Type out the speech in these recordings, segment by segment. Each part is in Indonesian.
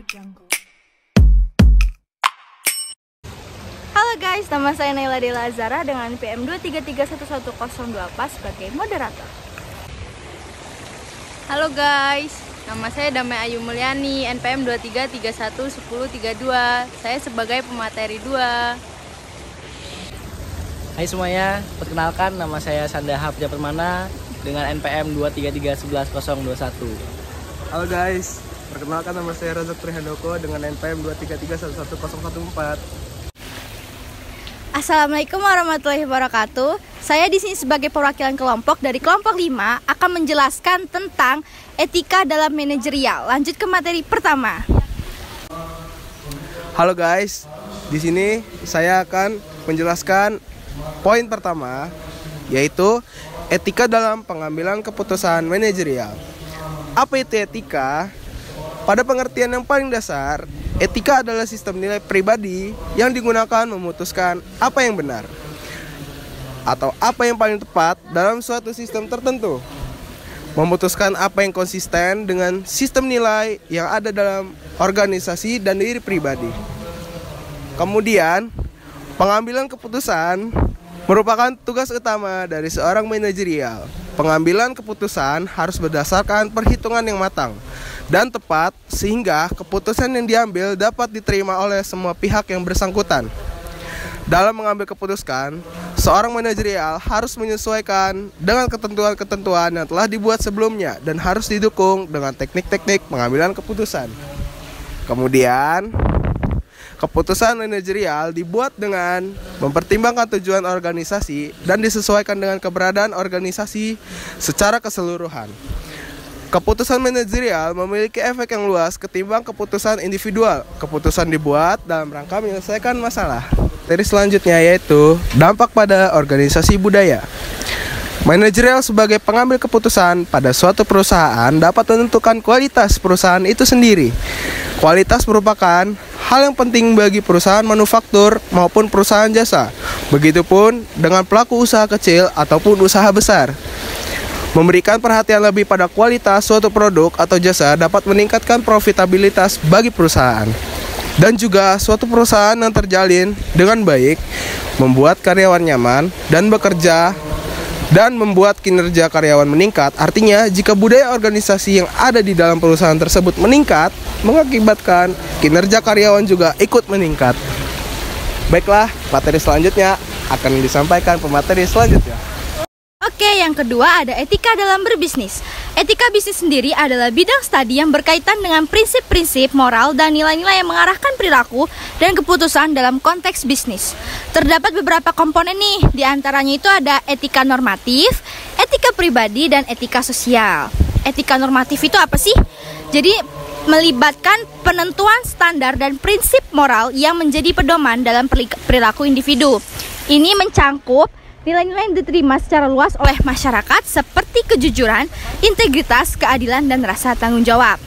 Halo guys, nama saya Naila Dela Azara dengan PM 2331104 sebagai moderator. Halo guys, nama saya Damai Ayu Mulyani, NPM 23311032. Saya sebagai pemateri 2. Hai semuanya, perkenalkan nama saya Sanda Hapja Permana dengan NPM 233111021. Halo guys, perkenalkan nama saya Razak Trihandoko dengan NPM 233111014. Assalamualaikum warahmatullahi wabarakatuh. Saya di sini sebagai perwakilan kelompok dari kelompok 5 akan menjelaskan tentang etika dalam manajerial. Lanjut ke materi pertama. Halo guys, di sini saya akan menjelaskan poin pertama, yaitu etika dalam pengambilan keputusan manajerial. Apa itu etika? Pada pengertian yang paling dasar, etika adalah sistem nilai pribadi yang digunakan memutuskan apa yang benar atau apa yang paling tepat dalam suatu sistem tertentu. Memutuskan apa yang konsisten dengan sistem nilai yang ada dalam organisasi dan diri pribadi. Kemudian, pengambilan keputusan merupakan tugas utama dari seorang manajerial. Pengambilan keputusan harus berdasarkan perhitungan yang matang dan tepat sehingga keputusan yang diambil dapat diterima oleh semua pihak yang bersangkutan. Dalam mengambil keputusan, seorang manajerial harus menyesuaikan dengan ketentuan-ketentuan yang telah dibuat sebelumnya dan harus didukung dengan teknik-teknik pengambilan keputusan. Kemudian, keputusan manajerial dibuat dengan mempertimbangkan tujuan organisasi dan disesuaikan dengan keberadaan organisasi secara keseluruhan. Keputusan manajerial memiliki efek yang luas ketimbang keputusan individual. Keputusan dibuat dalam rangka menyelesaikan masalah. Materi selanjutnya yaitu dampak pada organisasi budaya. Manajerial sebagai pengambil keputusan pada suatu perusahaan dapat menentukan kualitas perusahaan itu sendiri. Kualitas merupakan hal yang penting bagi perusahaan manufaktur maupun perusahaan jasa. Begitupun dengan pelaku usaha kecil ataupun usaha besar. Memberikan perhatian lebih pada kualitas suatu produk atau jasa dapat meningkatkan profitabilitas bagi perusahaan. Dan juga suatu perusahaan yang terjalin dengan baik, membuat karyawan nyaman dan bekerja dan membuat kinerja karyawan meningkat. Artinya, jika budaya organisasi yang ada di dalam perusahaan tersebut meningkat, mengakibatkan kinerja karyawan juga ikut meningkat. Baiklah, materi selanjutnya akan disampaikan pemateri selanjutnya. Oke, yang kedua ada etika dalam berbisnis. Etika bisnis sendiri adalah bidang studi yang berkaitan dengan prinsip-prinsip moral dan nilai-nilai yang mengarahkan perilaku dan keputusan dalam konteks bisnis. Terdapat beberapa komponen nih, diantaranya itu ada etika normatif, etika pribadi, dan etika sosial. Etika normatif itu apa sih? Jadi melibatkan penentuan standar dan prinsip moral yang menjadi pedoman dalam perilaku individu. Ini mencangkup nilai-nilai yang diterima secara luas oleh masyarakat seperti kejujuran, integritas, keadilan, dan rasa tanggung jawab.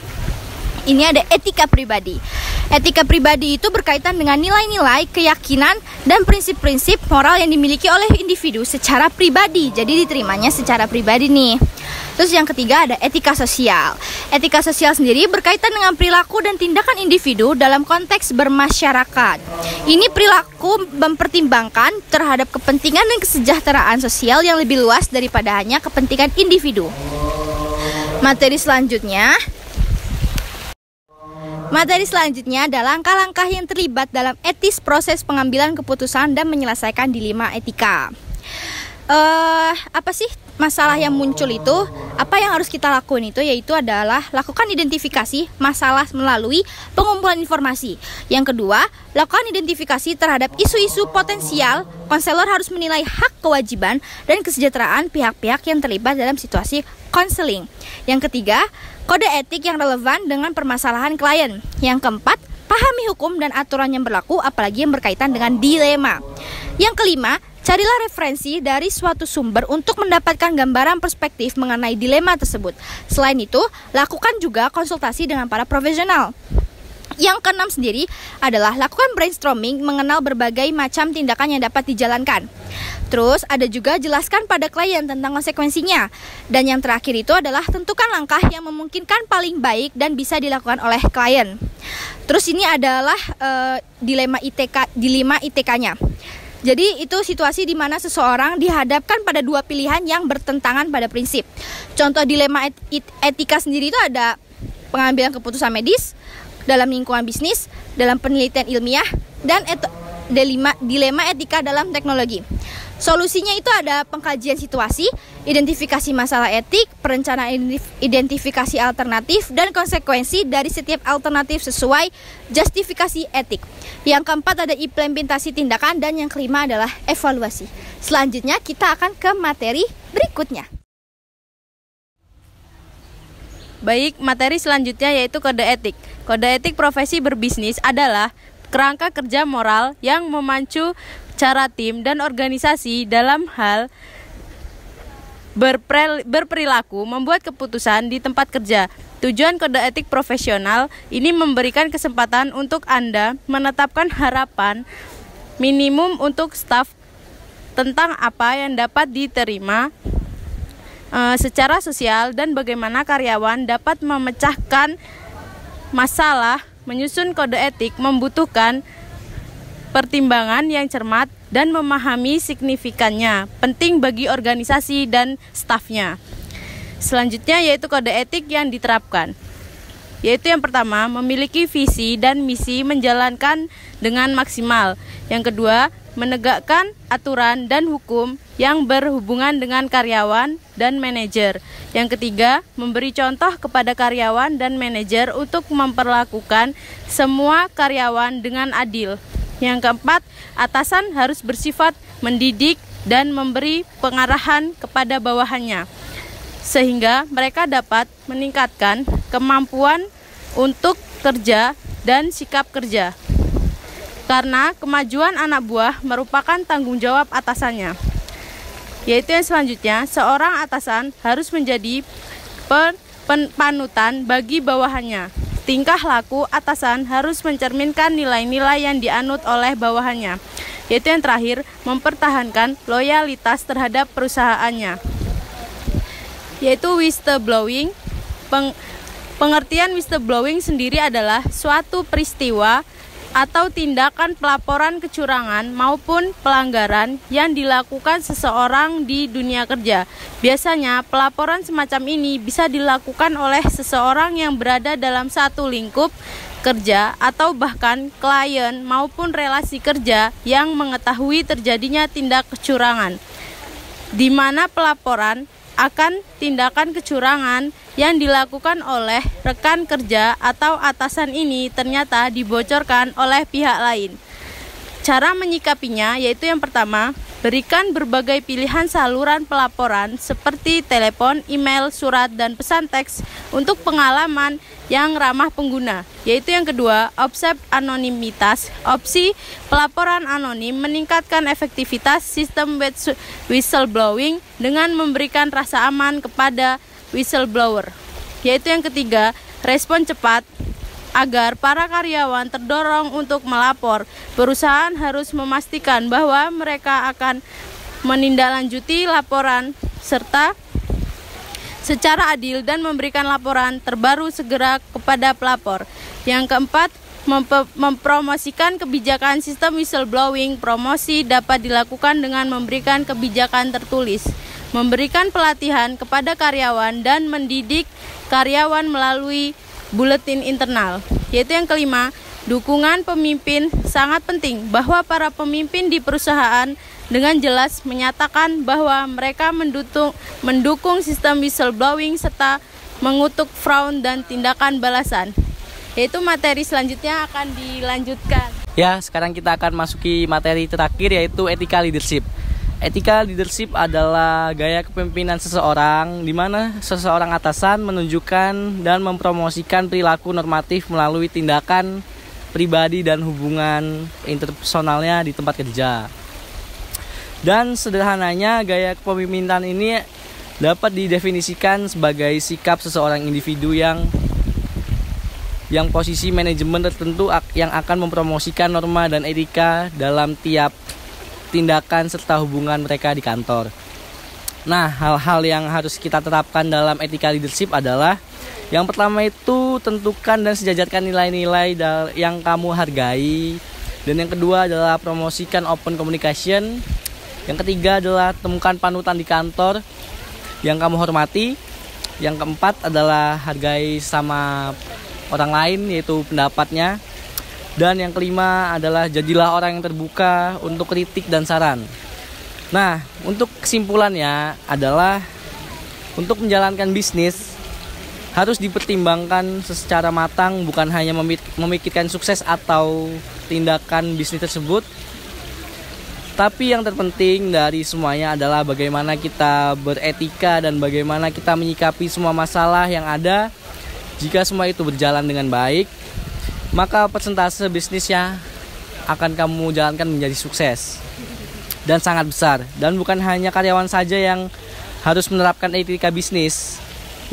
Ini ada etika pribadi. Etika pribadi itu berkaitan dengan nilai-nilai, keyakinan, dan prinsip-prinsip moral yang dimiliki oleh individu secara pribadi. Jadi diterimanya secara pribadi nih. Terus yang ketiga ada etika sosial. Etika sosial sendiri berkaitan dengan perilaku dan tindakan individu dalam konteks bermasyarakat. Ini perilaku mempertimbangkan terhadap kepentingan dan kesejahteraan sosial yang lebih luas daripada hanya kepentingan individu. Materi selanjutnya adalah langkah-langkah yang terlibat dalam etis proses pengambilan keputusan dan menyelesaikan dilema etika. Apa sih masalah yang muncul itu? Apa yang harus kita lakukan itu yaitu adalah lakukan identifikasi masalah melalui pengumpulan informasi. Yang kedua, lakukan identifikasi terhadap isu-isu potensial. Konselor harus menilai hak, kewajiban, dan kesejahteraan pihak-pihak yang terlibat dalam situasi konseling. Yang ketiga, kode etik yang relevan dengan permasalahan klien. Yang keempat, pahami hukum dan aturan yang berlaku apalagi yang berkaitan dengan dilema. Yang kelima, carilah referensi dari suatu sumber untuk mendapatkan gambaran perspektif mengenai dilema tersebut. Selain itu, lakukan juga konsultasi dengan para profesional. Yang keenam sendiri adalah lakukan brainstorming mengenal berbagai macam tindakan yang dapat dijalankan. Terus ada juga jelaskan pada klien tentang konsekuensinya. Dan yang terakhir itu adalah tentukan langkah yang memungkinkan paling baik dan bisa dilakukan oleh klien. Terus ini adalah dilema ITK-nya. Jadi itu situasi di mana seseorang dihadapkan pada dua pilihan yang bertentangan pada prinsip. Contoh dilema etika sendiri itu ada pengambilan keputusan medis, dalam lingkungan bisnis, dalam penelitian ilmiah, dan dilema etika dalam teknologi. Solusinya itu ada pengkajian situasi, identifikasi masalah etik, perencanaan identifikasi alternatif, dan konsekuensi dari setiap alternatif sesuai justifikasi etik. Yang keempat ada implementasi tindakan, dan yang kelima adalah evaluasi. Selanjutnya kita akan ke materi berikutnya. Baik, materi selanjutnya yaitu kode etik. Kode etik profesi berbisnis adalah kerangka kerja moral yang memacu cara tim dan organisasi dalam hal berperilaku membuat keputusan di tempat kerja. Tujuan kode etik profesional ini memberikan kesempatan untuk Anda menetapkan harapan minimum untuk staf tentang apa yang dapat diterima secara sosial dan bagaimana karyawan dapat memecahkan masalah. Menyusun kode etik membutuhkan pertimbangan yang cermat dan memahami signifikannya, penting bagi organisasi dan stafnya. Selanjutnya yaitu kode etik yang diterapkan. Yaitu yang pertama, memiliki visi dan misi menjalankan dengan maksimal. Yang kedua, menegakkan aturan dan hukum yang berhubungan dengan karyawan dan manajer. Yang ketiga, memberi contoh kepada karyawan dan manajer untuk memperlakukan semua karyawan dengan adil. Yang keempat, atasan harus bersifat mendidik dan memberi pengarahan kepada bawahannya, sehingga mereka dapat meningkatkan kemampuan untuk kerja dan sikap kerja. Karena kemajuan anak buah merupakan tanggung jawab atasannya. Yaitu yang selanjutnya, seorang atasan harus menjadi panutan bagi bawahannya. Tingkah laku atasan harus mencerminkan nilai-nilai yang dianut oleh bawahannya. Yaitu yang terakhir, mempertahankan loyalitas terhadap perusahaannya. Yaitu whistleblowing. Pengertian whistleblowing sendiri adalah suatu peristiwa atau tindakan pelaporan kecurangan maupun pelanggaran yang dilakukan seseorang di dunia kerja. Biasanya pelaporan semacam ini bisa dilakukan oleh seseorang yang berada dalam satu lingkup kerja atau bahkan klien maupun relasi kerja yang mengetahui terjadinya tindak kecurangan, di mana pelaporan akan tindakan kecurangan yang dilakukan oleh rekan kerja atau atasan ini ternyata dibocorkan oleh pihak lain. Cara menyikapinya yaitu yang pertama, berikan berbagai pilihan saluran pelaporan seperti telepon, email, surat, dan pesan teks untuk pengalaman yang ramah pengguna. Yaitu yang kedua, opsi anonimitas. Opsi pelaporan anonim meningkatkan efektivitas sistem whistleblowing dengan memberikan rasa aman kepada whistleblower. Yaitu yang ketiga, respon cepat. Agar para karyawan terdorong untuk melapor, perusahaan harus memastikan bahwa mereka akan menindaklanjuti laporan serta secara adil dan memberikan laporan terbaru segera kepada pelapor. Yang keempat, mempromosikan kebijakan sistem whistleblowing. Promosi dapat dilakukan dengan memberikan kebijakan tertulis, memberikan pelatihan kepada karyawan, dan mendidik karyawan melalui buletin internal. Yaitu yang kelima, dukungan pemimpin sangat penting, bahwa para pemimpin di perusahaan dengan jelas menyatakan bahwa mereka mendukung sistem whistleblowing serta mengutuk fraud dan tindakan balasan. Yaitu materi selanjutnya akan dilanjutkan. Ya, sekarang kita akan masuki materi terakhir yaitu etika leadership. Etika leadership adalah gaya kepemimpinan seseorang di mana seseorang atasan menunjukkan dan mempromosikan perilaku normatif melalui tindakan pribadi dan hubungan interpersonalnya di tempat kerja. Dan sederhananya, gaya kepemimpinan ini dapat didefinisikan sebagai sikap seseorang individu yang yang posisi manajemen tertentu yang akan mempromosikan norma dan etika dalam tiap tindakan serta hubungan mereka di kantor. Nah, hal-hal yang harus kita terapkan dalam etika leadership adalah yang pertama itu tentukan dan sejajarkan nilai-nilai yang kamu hargai. Dan yang kedua adalah promosikan open communication. Yang ketiga adalah temukan panutan di kantor yang kamu hormati. Yang keempat adalah hargai sama orang lain, yaitu pendapatnya. Dan yang kelima adalah jadilah orang yang terbuka untuk kritik dan saran. Nah, untuk kesimpulannya adalah untuk menjalankan bisnis harus dipertimbangkan secara matang, bukan hanya memikirkan sukses atau tindakan bisnis tersebut. Tapi yang terpenting dari semuanya adalah bagaimana kita beretika dan bagaimana kita menyikapi semua masalah yang ada. Jika semua itu berjalan dengan baik, maka persentase bisnisnya akan kamu jalankan menjadi sukses dan sangat besar. Dan bukan hanya karyawan saja yang harus menerapkan etika bisnis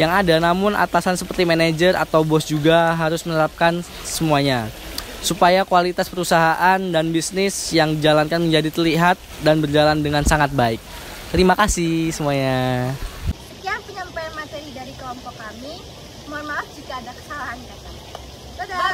yang ada, namun atasan seperti manajer atau bos juga harus menerapkan semuanya, supaya kualitas perusahaan dan bisnis yang dijalankan menjadi terlihat dan berjalan dengan sangat baik. Terima kasih semuanya. Sekian penyampaian materi dari kelompok kami. Mohon maaf jika ada kesalahan kata. Dadah.